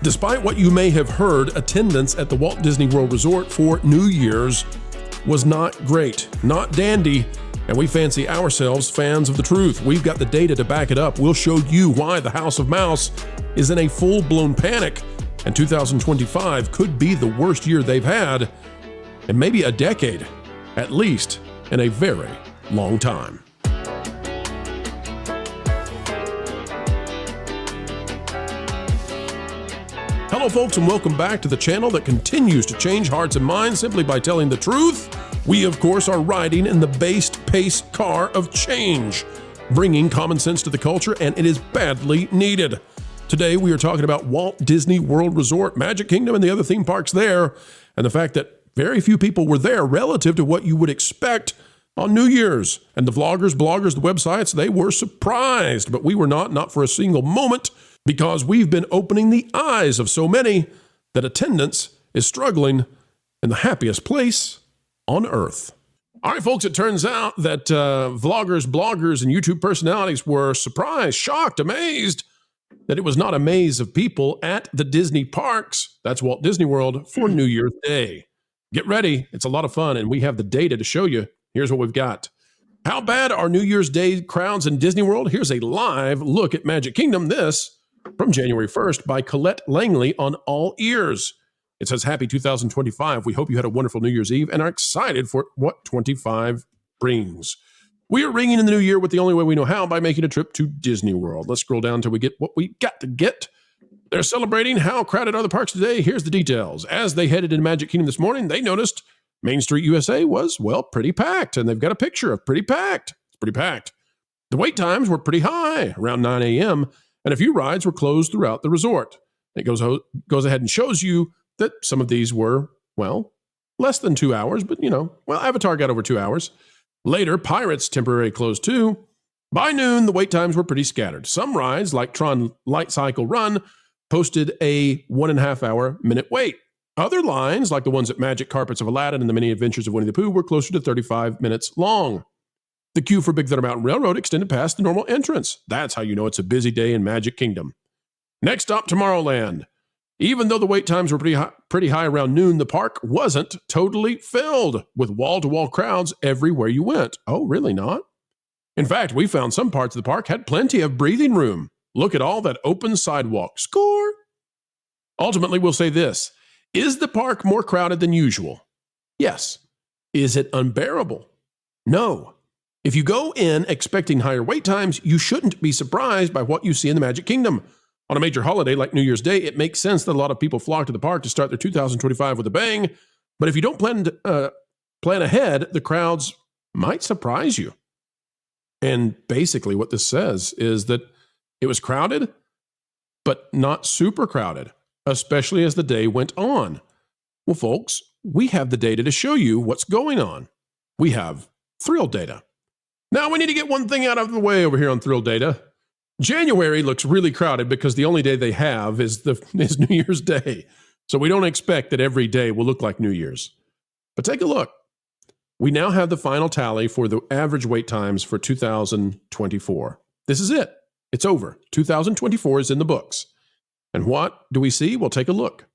Despite what you may have heard, attendance at the Walt Disney World Resort for New Year's was not great, not dandy, and we fancy ourselves fans of the truth. We've got the data to back it up. We'll show you why the House of Mouse is in a full-blown panic, and 2025 could be the worst year they've had in maybe a decade, at least in a very long time. Hello, folks, and welcome back to the channel that continues to change hearts and minds simply by telling the truth. We, of course, are riding in the based pace car of change, bringing common sense to the culture, and it is badly needed. Today, we are talking about Walt Disney World Resort, Magic Kingdom, and the other theme parks there, and the fact that very few people were there relative to what you would expect on New Year's. And the vloggers, bloggers, the websites, they were surprised, but we were not for a single moment, because we've been opening the eyes of so many that attendance is struggling in the happiest place on earth. All right, folks, it turns out that vloggers, bloggers, and YouTube personalities were surprised, shocked, amazed that it was not a maze of people at the Disney parks, that's Walt Disney World, for New Year's Day. Get ready. It's a lot of fun, and we have the data to show you. Here's what we've got. How bad are New Year's Day crowds in Disney World? Here's a live look at Magic Kingdom. This from January 1st by Colette Langley on All Ears. It says, Happy 2025. We hope you had a wonderful New Year's Eve and are excited for what 25 brings. We are ringing in the new year with the only way we know how, by making a trip to Disney World. Let's scroll down until we get what we got to get. They're celebrating. How crowded are the parks today? Here's the details. As they headed into Magic Kingdom this morning, they noticed Main Street USA was, well, pretty packed, and they've got a picture of pretty packed. It's pretty packed. The wait times were pretty high, around 9 a.m., and a few rides were closed throughout the resort. It goes ahead and shows you that some of these were, well, less than 2 hours, but, Avatar got over 2 hours. Later, Pirates temporarily closed too. By noon, the wait times were pretty scattered. Some rides, like Tron Light Cycle Run, posted a 1.5 hour minute wait. Other lines, like the ones at Magic Carpets of Aladdin and the Many Adventures of Winnie the Pooh, were closer to 35 minutes long. The queue for Big Thunder Mountain Railroad extended past the normal entrance. That's how you know it's a busy day in Magic Kingdom. Next stop, Tomorrowland. Even though the wait times were pretty high around noon, the park wasn't totally filled with wall-to-wall crowds everywhere you went. Oh, really not? In fact, we found some parts of the park had plenty of breathing room. Look at all that open sidewalk. Score! Ultimately, we'll say this. Is the park more crowded than usual? Yes. Is it unbearable? No. If you go in expecting higher wait times, you shouldn't be surprised by what you see in the Magic Kingdom. On a major holiday like New Year's Day, it makes sense that a lot of people flock to the park to start their 2025 with a bang. But if you don't plan ahead, the crowds might surprise you. And basically what this says is that it was crowded, but not super crowded, especially as the day went on. Well, folks, we have the data to show you what's going on. We have thrill data. Now, we need to get one thing out of the way over here on thrill data. January looks really crowded because the only day they have is New Year's Day. So we don't expect that every day will look like New Year's. But take a look. We now have the final tally for the average wait times for 2024. This is it. It's over. 2024 is in the books. And what do we see? Well, take a look.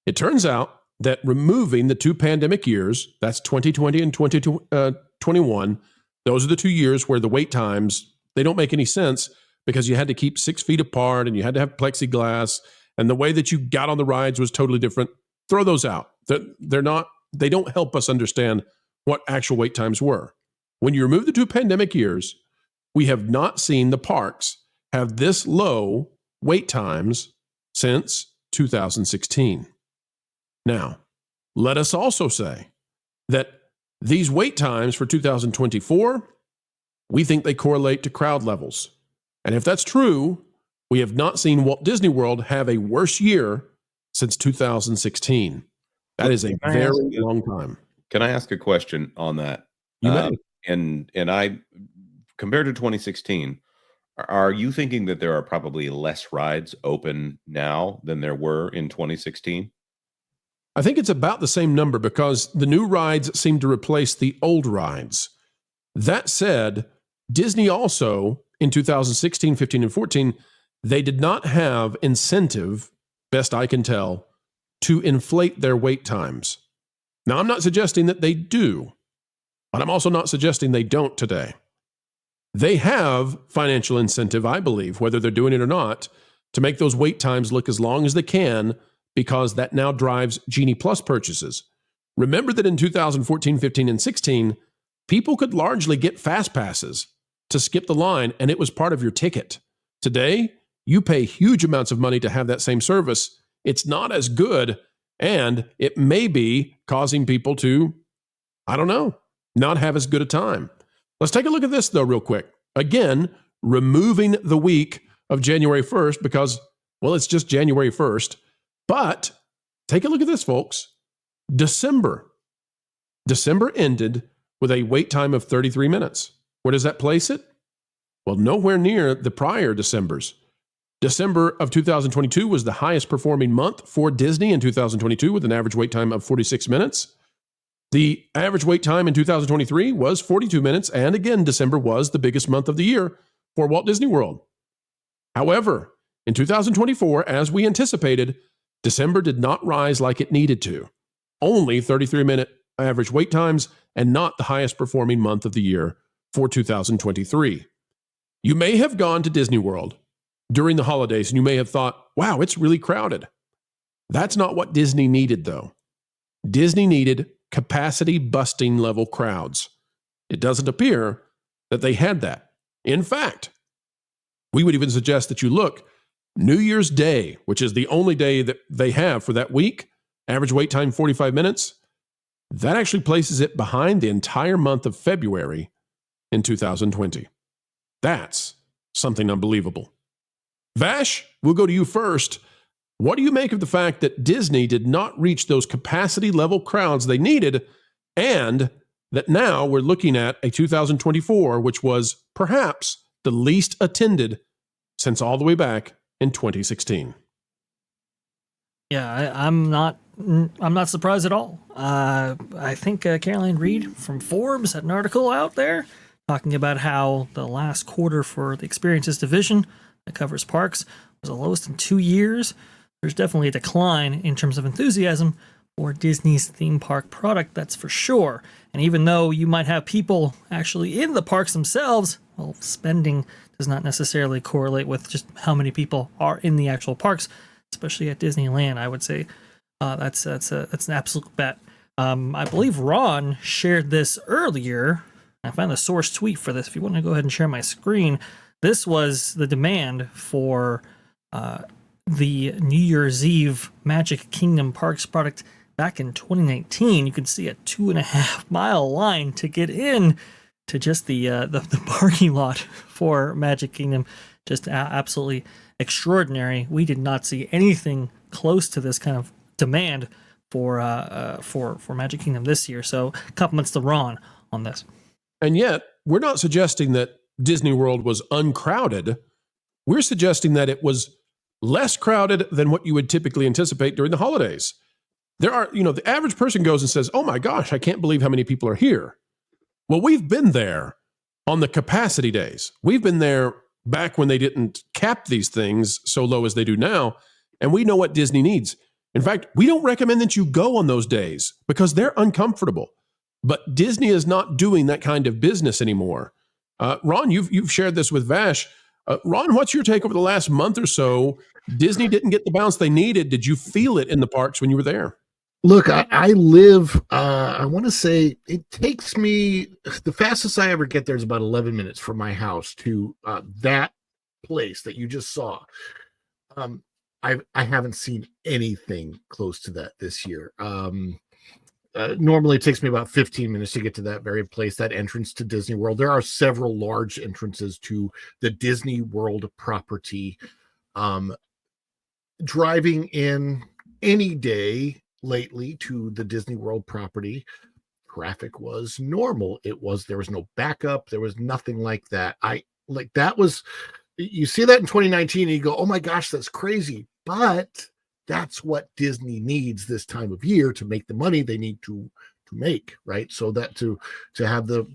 It turns out that removing the two pandemic years, that's 2020 and 2021, those are the 2 years where the wait times, they don't make any sense because you had to keep 6 feet apart and you had to have plexiglass and the way that you got on the rides was totally different. Throw those out. They don't help us understand what actual wait times were. When you remove the two pandemic years, we have not seen the parks have this low wait times since 2016. Now, let us also say that these wait times for 2024, we think they correlate to crowd levels. And if that's true, we have not seen Walt Disney World have a worse year since 2016. That is a very long time. Can I ask a question on that? You may. And I, compared to 2016, are you thinking that there are probably less rides open now than there were in 2016? I think it's about the same number because the new rides seem to replace the old rides. That said, Disney also, in 2016, 15, and 14, they did not have incentive best I can tell, to inflate their wait times. Now, I'm not suggesting that they do, but I'm also not suggesting they don't today. They have financial incentive, I believe, whether they're doing it or not, to make those wait times look as long as they can, because that now drives Genie Plus purchases. Remember that in 2014, 15, and 16, people could largely get fast passes to skip the line, and it was part of your ticket. Today, you pay huge amounts of money to have that same service. It's not as good, and it may be causing people to, I don't know, not have as good a time. Let's take a look at this, though, real quick. Again, removing the week of January 1st because, well, it's just January 1st. But take a look at this, folks. December ended with a wait time of 33 minutes. Where does that place it? Well, nowhere near the prior Decembers. December of 2022 was the highest performing month for Disney in 2022 with an average wait time of 46 minutes. The average wait time in 2023 was 42 minutes, and again, December was the biggest month of the year for Walt Disney World. However, in 2024, as we anticipated, December did not rise like it needed to. Only 33-minute average wait times and not the highest performing month of the year for 2023. You may have gone to Disney World during the holidays and you may have thought, wow, it's really crowded. That's not what Disney needed, though. Disney needed capacity-busting level crowds. It doesn't appear that they had that. In fact, we would even suggest that you look New Year's Day, which is the only day that they have for that week, average wait time 45 minutes, that actually places it behind the entire month of February in 2020. That's something unbelievable. Vash, we'll go to you first. What do you make of the fact that Disney did not reach those capacity level crowds they needed, and that now we're looking at a 2024, which was perhaps the least attended since all the way back in 2016? Yeah, I'm not surprised at all. I think Caroline Reed from Forbes had an article out there talking about how the last quarter for the experiences division that covers parks was the lowest in 2 years. There's definitely a decline in terms of enthusiasm for Disney's theme park product, that's for sure. And even though you might have people actually in the parks themselves, well, spending does not necessarily correlate with just how many people are in the actual parks, especially at Disneyland. I would say that's an absolute bet. I believe Ron shared this earlier. I found a source tweet for this. If you want to go ahead and share my screen, this was the demand for the New Year's Eve Magic Kingdom Parks product back in 2019. You can see a 2.5-mile line to get in to just the parking lot for Magic Kingdom. Just absolutely extraordinary. We did not see anything close to this kind of demand for Magic Kingdom this year. So compliments to Ron on this. And yet, we're not suggesting that Disney World was uncrowded. We're suggesting that it was less crowded than what you would typically anticipate during the holidays. There are, the average person goes and says, oh my gosh, I can't believe how many people are here. Well, we've been there on the capacity days. We've been there back when they didn't cap these things so low as they do now, and we know what Disney needs. In fact, we don't recommend that you go on those days because they're uncomfortable. But Disney is not doing that kind of business anymore. Ron, you've shared this with Vash. Ron, what's your take over the last month or so? Disney didn't get the bounce they needed. Did you feel it in the parks when you were there? Look, I live, I want to say it takes me, the fastest I ever get there is about 11 minutes from my house to that place that you just saw. I haven't seen anything close to that this year. Normally it takes me about 15 minutes to get to that very place, that entrance to Disney World. There are several large entrances to the Disney World property. Driving in any day lately to the Disney World property, traffic was normal. There was no backup. There was nothing like that. You see that in 2019 and you go, oh my gosh, that's crazy. But that's what Disney needs this time of year to make the money they need to make, right? So that to have the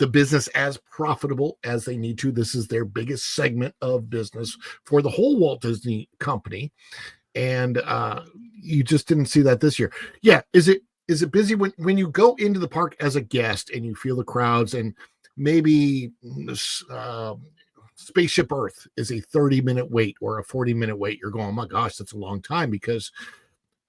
business as profitable as they need to. This is their biggest segment of business for the whole Walt Disney Company. and you just didn't see that this year. Yeah, is it busy when you go into the park as a guest and you feel the crowds, and maybe Spaceship Earth is a 30-minute wait or a 40-minute wait? You're going, oh my gosh, that's a long time. Because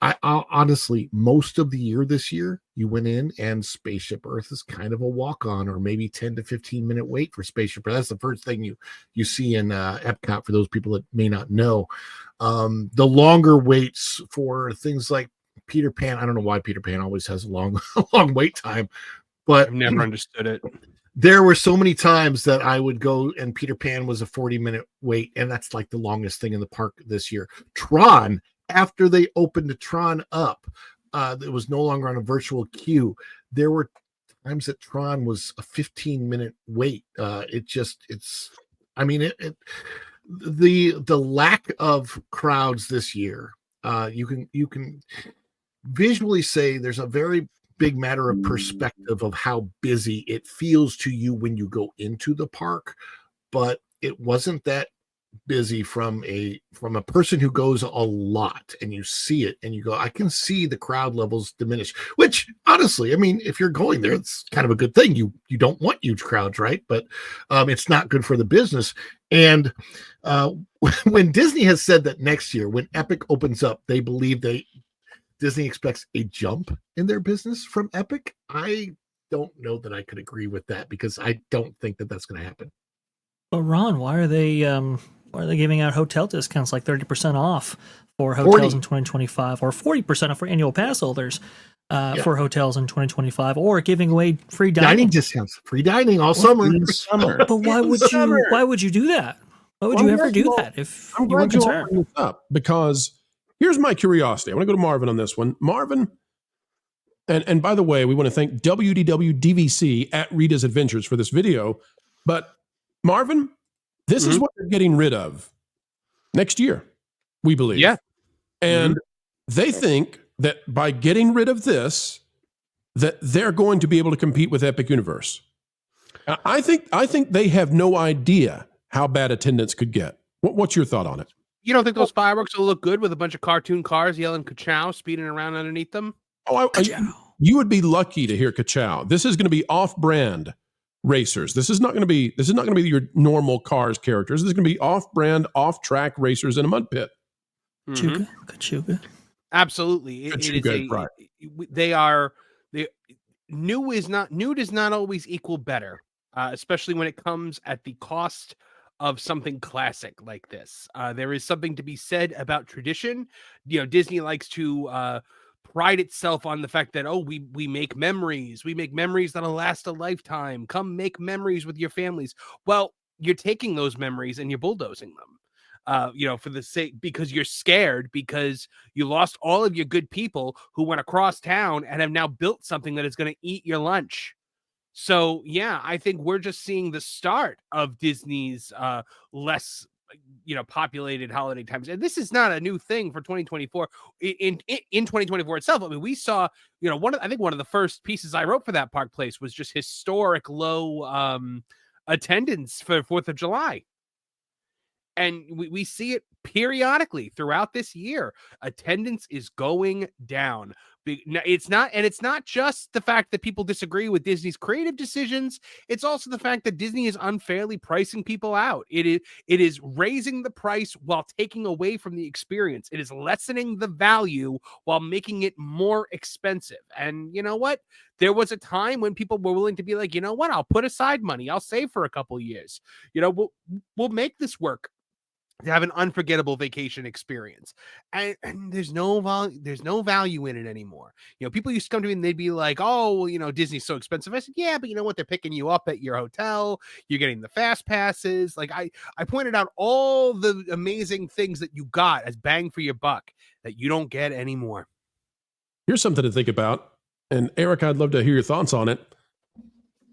I honestly, most of the year this year, you went in and Spaceship Earth is kind of a walk-on, or maybe 10 to 15-minute wait for Spaceship Earth. That's the first thing you see in Epcot, for those people that may not know. The longer waits for things like Peter Pan. I don't know why Peter Pan always has a long wait time, but I've never understood it. There were so many times that I would go and Peter Pan was a 40-minute wait, and that's like the longest thing in the park this year. Tron, after they opened the Tron up, it was no longer on a virtual queue. There were times that Tron was a 15-minute wait. The lack of crowds this year, you can visually say there's a very big matter of perspective of how busy it feels to you when you go into the park, but it wasn't that busy from a person who goes a lot, and you see it and you go, I can see the crowd levels diminish, which honestly, I mean, if you're going there, it's kind of a good thing. You don't want huge crowds, right? But it's not good for the business. And when Disney has said that next year, when Epic opens up, they believe Disney expects a jump in their business from Epic. I don't know that I could agree with that, because I don't think that that's going to happen. But Ron, why are they giving out hotel discounts like 30% off for hotels in 2025, or 40% off for annual pass holders for hotels in 2025, or giving away free dining discounts, free dining all summer? But why would you do that? Why would you ever do that if you were concerned? Because here's my curiosity. I want to go to Marvin on this one. Marvin, and by the way, we want to thank WDW DVC at Rita's Adventures for this video. But Marvin, this is what they're getting rid of next year, we believe. Yeah. And they think that by getting rid of this, that they're going to be able to compete with Epic Universe. I think they have no idea how bad attendance could get. What's your thought on it? You don't think those fireworks will look good with a bunch of cartoon cars yelling "ka-chow" speeding around underneath them? You would be lucky to hear ka-chow. This is going to be off-brand racers. This is not going to be your normal Cars characters. This is going to be off-brand, off-track racers in a mud pit. Kachuga. Absolutely. Right. New does not always equal better, especially when it comes at the cost of something classic like this. There is something to be said about tradition. Disney likes to pride itself on the fact that, we make memories. We make memories that'll last a lifetime. Come make memories with your families. Well, you're taking those memories and you're bulldozing them. For the sake, because you're scared, because you lost all of your good people who went across town and have now built something that is going to eat your lunch. So, yeah, I think we're just seeing the start of Disney's less, populated holiday times. And this is not a new thing for 2024. In 2024 itself, I mean, we saw, one of the first pieces I wrote for that park place was just historic low attendance for 4th of July. And we see it periodically throughout this year. Attendance is going down. It's not just the fact that people disagree with Disney's creative decisions. It's also the fact that Disney is unfairly pricing people out. It is raising the price while taking away from the experience. It is lessening the value while making it more expensive. And you know what? There was a time when people were willing to be like, you know what? I'll put aside money. I'll save for a couple years. We'll make this work to have an unforgettable vacation experience, and there's no value in it anymore. People used to come to me and they'd be like, Disney's so expensive. I said, yeah, but you know what? They're picking you up at your hotel. You're getting the fast passes. Like I pointed out all the amazing things that you got as bang for your buck that you don't get anymore. Here's something to think about. And Eric, I'd love to hear your thoughts on it.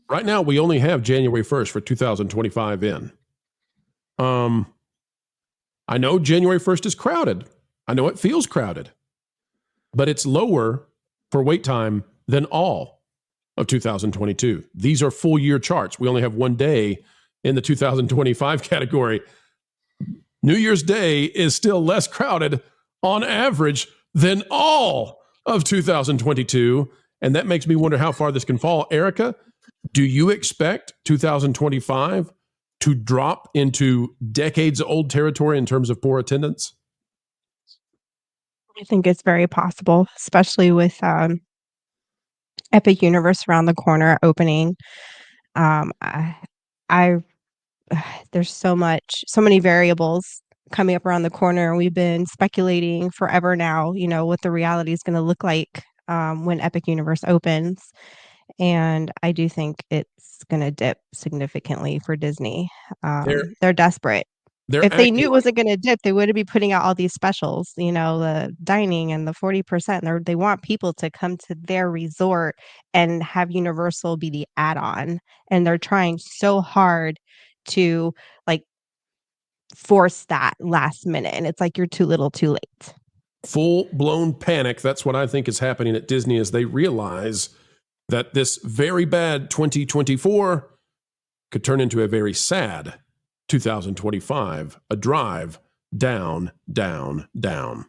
Right now, we only have January 1st for 2025 in. I know January 1st is crowded. I know it feels crowded, but it's lower for wait time than all of 2022. These are full year charts. We only have one day in the 2025 category. New Year's Day is still less crowded on average than all of 2022. And that makes me wonder how far this can fall. Erica, do you expect 2025 to drop into decades-old territory in terms of poor attendance? I think it's very possible, especially with Epic Universe around the corner opening. I there's so many variables coming up around the corner. We've been speculating forever now, what the reality is going to look like when Epic Universe opens. And I do think it's going to dip significantly for Disney. They're desperate. If they knew it wasn't going to dip, they wouldn't be putting out all these specials, the dining and the 40%. They want people to come to their resort and have Universal be the add-on. And they're trying so hard to force that last minute. And it's like, you're too little too late. Full-blown panic. That's what I think is happening at Disney as they realize that this very bad 2024 could turn into a very sad 2025, a drive down, down, down.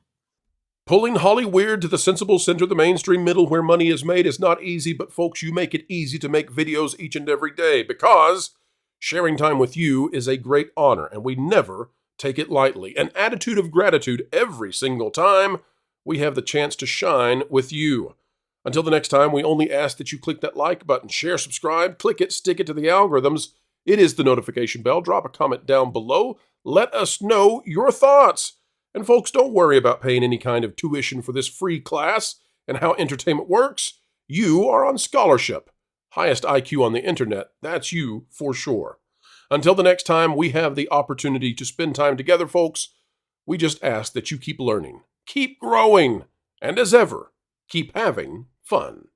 Pulling Hollyweird to the sensible center, the mainstream middle where money is made is not easy, but folks, you make it easy to make videos each and every day because sharing time with you is a great honor, and we never take it lightly. An attitude of gratitude every single time we have the chance to shine with you. Until the next time, we only ask that you click that like button, share, subscribe, click it, stick it to the algorithms. It is the notification bell. Drop a comment down below. Let us know your thoughts. And folks, don't worry about paying any kind of tuition for this free class and how entertainment works. You are on scholarship. Highest IQ on the internet. That's you for sure. Until the next time we have the opportunity to spend time together, folks, we just ask that you keep learning, keep growing, and as ever, keep having fun.